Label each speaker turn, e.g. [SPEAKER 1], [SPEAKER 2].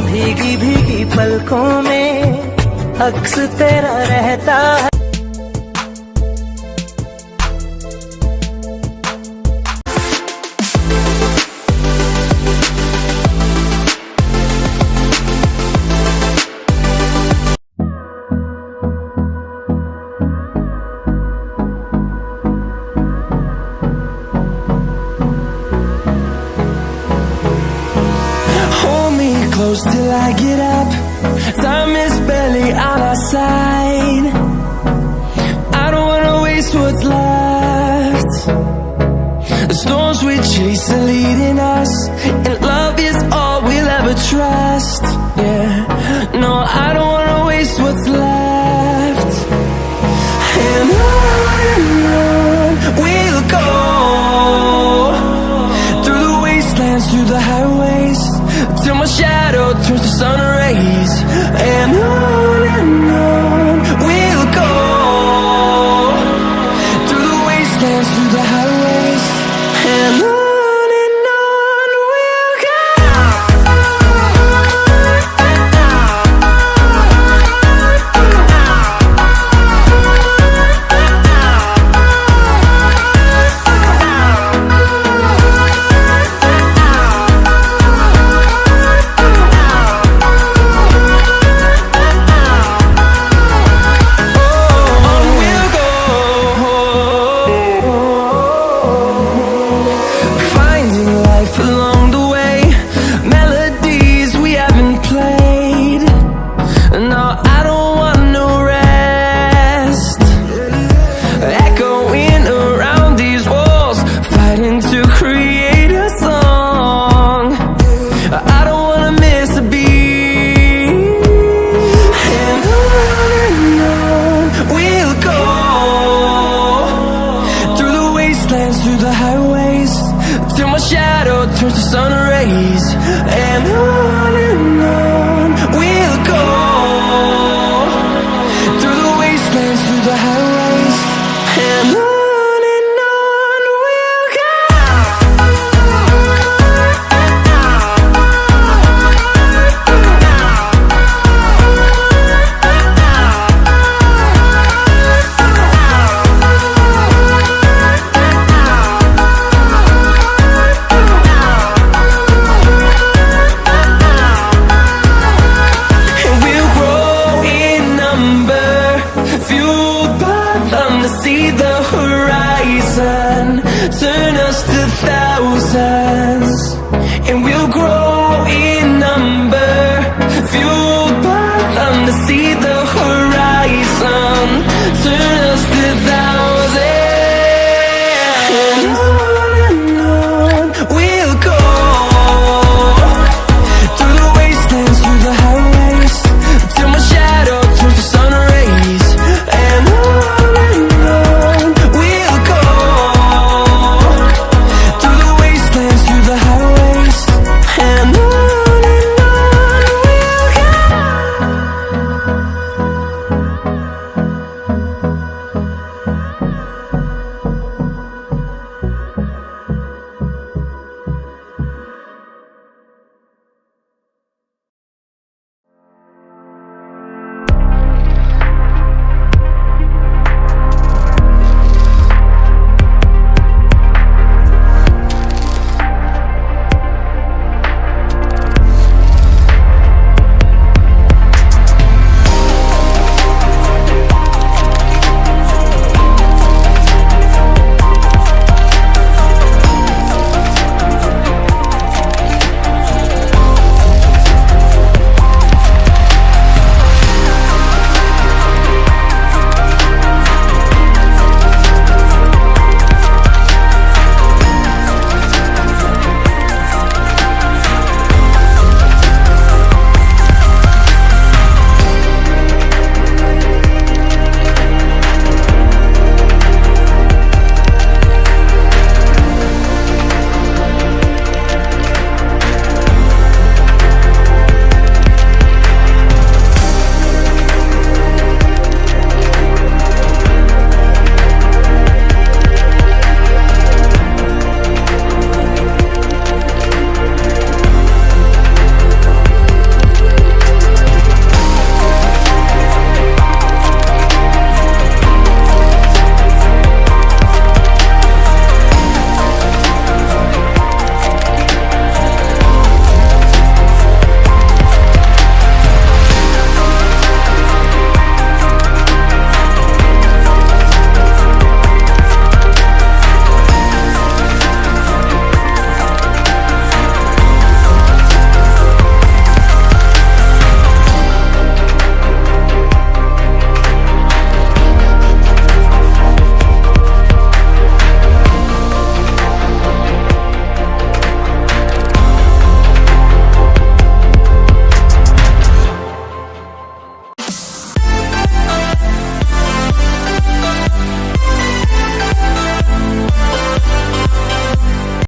[SPEAKER 1] भीगी भीगी पलकों में अक्स तेरा रहता है।
[SPEAKER 2] Close till I get up. Time is barely on our side. I don't wanna waste what's left. The storms we chase are leading us, and love is all we'll ever trust. Yeah, no, I don't wanna waste what's left. And on we'll go, through the wastelands, through the highways, till my shadow turns to sun rays. And on we'll go, through the wastelands, through the highways, and on we'll go. Through the highways, till my shadow turns to sun rays. And on we'll go, through the wastelands, through the highways, and on we'll go. See the horizon turn us to thousands, and we'll grow